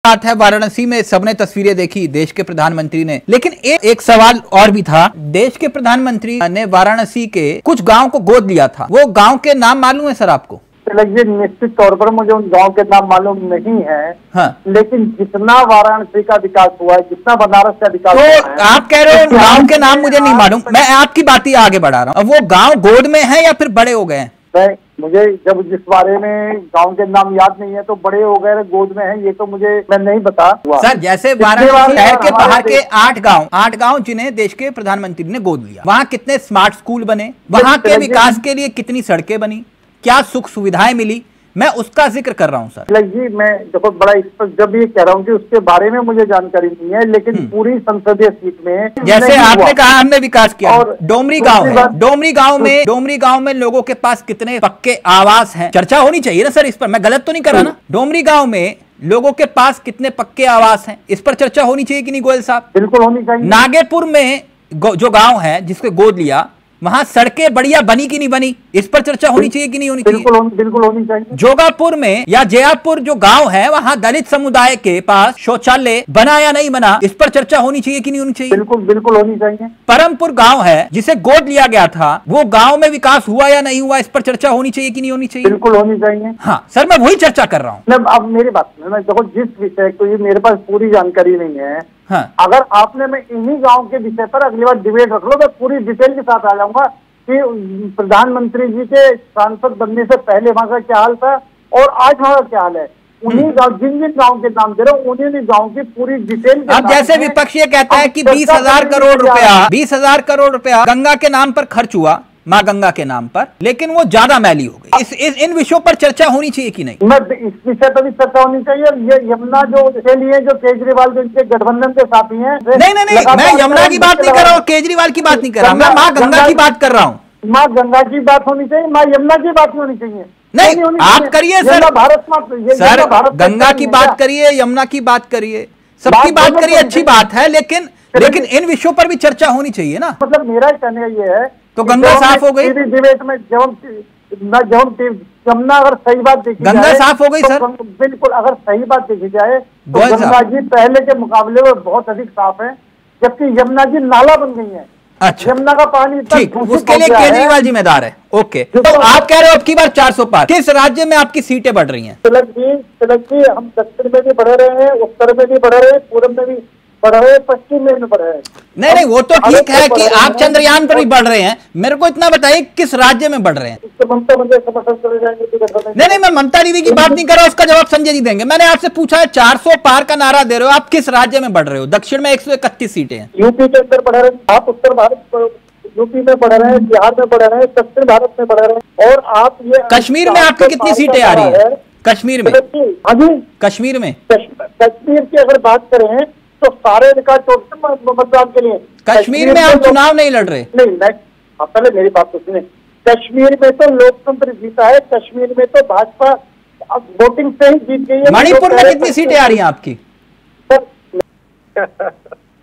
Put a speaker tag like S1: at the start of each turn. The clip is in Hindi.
S1: बात है, वाराणसी में सबने तस्वीरें देखी देश के प्रधानमंत्री ने, लेकिन एक सवाल और भी था। देश के प्रधानमंत्री ने वाराणसी के कुछ गांव को गोद लिया था। वो गांव के नाम मालूम है सर आपको?
S2: निश्चित तौर पर मुझे उन गांव के नाम मालूम नहीं है।
S1: हाँ।
S2: लेकिन जितना वाराणसी का विकास हुआ है, जितना बनारस का विकास हुआ है,
S1: आप कह रहे हो गांव के नाम मुझे नहीं मालूम। मैं आपकी बात ही आगे बढ़ा रहा हूँ। अब वो गांव गोद में है या फिर बड़े हो गए हैं?
S2: मुझे जब जिस बारे में गांव के नाम याद नहीं है तो बड़े हो गए गोद में है, ये तो मुझे मैं नहीं बता।
S1: सर जैसे वाराणसी शहर के बाहर के 8 गांव जिन्हें देश के प्रधानमंत्री ने गोद लिया, वहाँ कितने स्मार्ट स्कूल बने, वहाँ के विकास के लिए कितनी सड़कें बनी, क्या सुख सुविधाएं मिली, मैं उसका जिक्र कर रहा हूं सर।
S2: जी मैं देखो बड़ा स्पष्ट जब ये कह रहा हूं कि उसके बारे में मुझे जानकारी नहीं है, लेकिन पूरी संसदीय सीट में
S1: जैसे आपने कहा हमने विकास किया। और डोमरी गांव है, डोमरी गांव में लोगों के पास कितने पक्के आवास हैं, चर्चा होनी चाहिए ना सर इस पर। मैं गलत तो नहीं कर रहा ना? डोमरी गांव में लोगों के पास कितने पक्के आवास हैं, इस पर चर्चा होनी चाहिए कि नहीं गोयल साहब?
S2: बिल्कुल होनी चाहिए।
S1: नागेपुर में जो गांव है जिसको गोद लिया, वहां सड़कें बढ़िया बनी कि नहीं बनी, इस पर चर्चा होनी चाहिए कि नहीं होनी चाहिए?
S2: बिल्कुल होनी चाहिए।
S1: जोगापुर में या जयापुर जो गांव है, वहां दलित समुदाय के पास शौचालय बना या नहीं बना, इस पर चर्चा होनी चाहिए कि नहीं होनी चाहिए?
S2: बिल्कुल होनी चाहिए।
S1: परमपुर गांव है जिसे गोद लिया गया था, वो गांव में विकास हुआ या नहीं हुआ, इस पर चर्चा होनी चाहिए कि नहीं होनी चाहिए?
S2: बिल्कुल होनी चाहिए।
S1: हाँ सर, मैं वही चर्चा कर रहा हूँ।
S2: अब मेरी बात सुनो, देखो जिस विषय को मेरे पास पूरी जानकारी नहीं है।
S1: हाँ।
S2: अगर आपने मैं इन्हीं गाँव के विषय पर अगली बार डिबेट रख लो, मैं पूरी डिटेल के साथ आ जाऊंगा कि प्रधानमंत्री जी के सांसद बनने से पहले वहां का क्या हाल था और आज वहां का क्या हाल है। उन्हीं गाँव, जिन गाँव के नाम दे रहे हो, उन्हीं गाँव की पूरी डिटेल।
S1: अब जैसे विपक्ष ये कहता है कि 20,000 करोड़ रुपया गंगा के नाम पर खर्च हुआ, माँ गंगा के नाम पर, लेकिन वो ज्यादा मैली हो गई। इन विषयों पर चर्चा होनी चाहिए कि नहीं?
S2: मैं इस विषय पर भी चर्चा होनी चाहिए। ये यमुना जो के लिए जो केजरीवाल जिनके गठबंधन के साथी हैं।
S1: नहीं, मैं यमुना की बात नहीं कर रहा हूँ, केजरीवाल की बात नहीं कर रहा, मैं माँ गंगा की बात कर रहा हूँ।
S2: माँ गंगा की बात होनी चाहिए, माँ यमुना की बात नहीं होनी चाहिए।
S1: नहीं, आप करिए सर,
S2: भारत
S1: सर गंगा की बात करिए, यमुना की बात करिए, सबकी बात करिए, अच्छी बात है, लेकिन इन विषयों पर भी चर्चा होनी चाहिए ना।
S2: मतलब मेरा कहना ये है
S1: तो गंगा साफ हो गई
S2: डिबेट में, यमुना अगर सही बात देखी जाए,
S1: गंगा साफ हो गई सर।
S2: बिल्कुल, अगर सही बात देखी जाए तो गंगा जी पहले के मुकाबले में बहुत अधिक साफ है, जबकि यमुना जी नाला बन गई है।
S1: अच्छा,
S2: यमुना का पानी
S1: ठीक, उसके लिए केजरीवाल जिम्मेदार है। ओके, तो आप कह रहे हो अब की बार 400 पार। किस राज्य में आपकी सीटें बढ़ रही हैं?
S2: तिलक जी हम दक्षिण में भी बढ़ रहे हैं, उत्तर में भी बढ़ रहे हैं, पूर्व में भी बढ़ रहे हैं, पश्चिम में भी बढ़ रहे हैं।
S1: नहीं, वो तो ठीक है कि आप चंद्रयान पर भी बढ़ रहे हैं। मेरे को इतना बताइए किस राज्य में बढ़ रहे हैं? नहीं, मैं ममता दीदी की बात नहीं कर रहा, उसका जवाब संजय जी देंगे। मैंने आपसे पूछा है 400 पार का नारा दे रहे हो, आप किस राज्य में बढ़ रहे हो? दक्षिण में 131 सीटें हैं,
S2: यूपी के अंदर बढ़ रहे हैं, आप उत्तर भारत यूपी में बढ़ रहे हैं, बिहार में बढ़ रहे हैं, दक्षिण भारत में बढ़ रहे हैं, और आप ये
S1: कश्मीर में आपकी कितनी सीटें आ रही है? कश्मीर में कश्मीर
S2: की अगर बात करें तो सारे रिकॉर्ड मतदान के लिए
S1: कश्मीर में आप चुनाव नहीं लड़ रहे?
S2: नहीं, मैं पहले मेरी बात तो सुने। कश्मीर में तो लोकतंत्र जीता है, कश्मीर में तो भाजपा वोटिंग से ही जीत गई है।
S1: मणिपुर में कितनी सीटें आ रही हैं आपकी?